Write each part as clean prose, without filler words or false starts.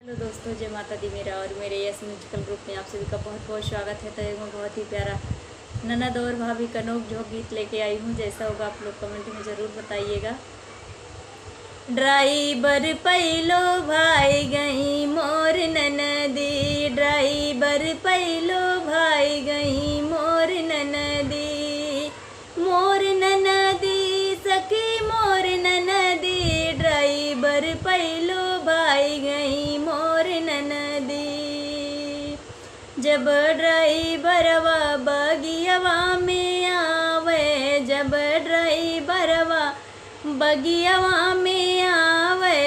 Hello दोस्तों, जय माता दी। मेरा और मेरे यस म्यूजिकल ग्रुप में आप सभी का बहुत बहुत स्वागत है। तो एक मैं बहुत ही प्यारा ननद और भाभी का नोक झोंक गीत लेके आई हूँ। जैसा होगा आप लोग कमेंट में ज़रूर बताइएगा। ड्राइवर पैलो भाई गई मोर ननदी, ड्राइवर पैलो भाई गई मोर ननदी, मोर ननदी सखी मोर ननदी, ड्राइवर पैलो भाई गई मोर ननदी। जब ड्राइवरवा बगियवा में आवे, जब ड्राइवरवा बगियवा में आवे,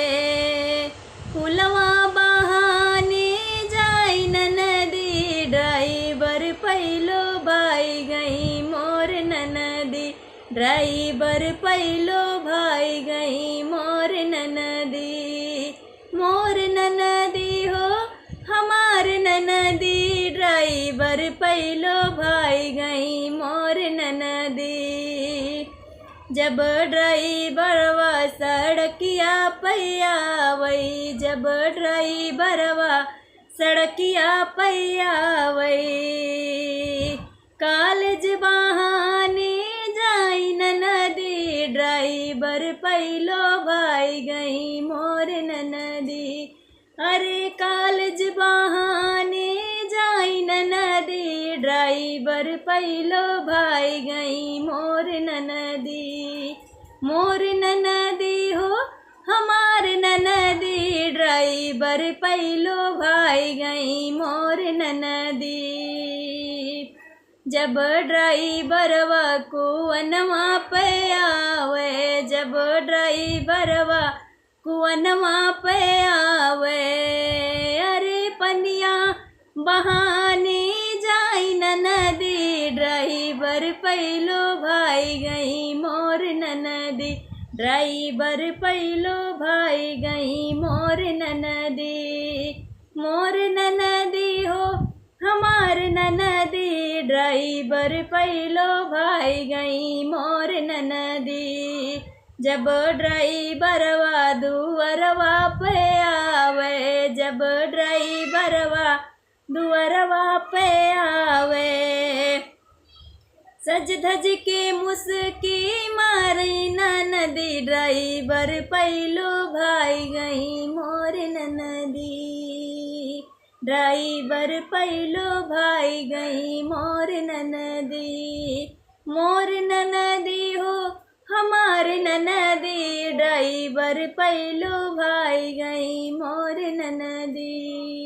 फुलवा बहाने जाई ननदी, ड्राइवर पैलो भाई गई मोर ननदी, ड्राइवर पैलो भाई गई मोर ननदी, मोर ननदी हो हमार ननदी, ड्राइवर पैलो भाई गई मोर ननदी। जब ड्राइवरवा सड़किया पैयावई, जब ड्राइवरवा सड़किया पैयावई, कॉलेज बहाने जाई ननदी, ड्राइवर पैलो भाई गई मोर ननदी, अरे कॉलेज बहाने जाई ननदी, ड्राइवर पैलो भाई गई मोर ननदी, मोर ननदी हो हमार ननदी, ड्राइवर पैलो भाई गई मोर ननदी। जब ड्राइवरवा कुअनवा पे आवे, जब ड्राइवरवा कुअनवा पे आवे, अरे पनिया बहाने जाई ननदी, ड्राइवर पैलो भाई गई मोर ननदी, ड्राइवर पैलो भाई गई मोर ननदी, मोर ननदी हो हमार ननदी, ड्राइवर पैलो भाई गई मोर ननदी। जब ड्राइवरवा दुअरवा पे आवे, जब ड्राइवरवा दुअरवा पे आवे, सज धज के मुस्की मारी ननदी, ड्राइवर पैलो भाई गई मोर ननदी, ड्राइवर पैलो भाई गई मोर ननदी, मोर ननदी हो हमार ननदी, ड्राइवर पैलो भाई गई मोर ननदी।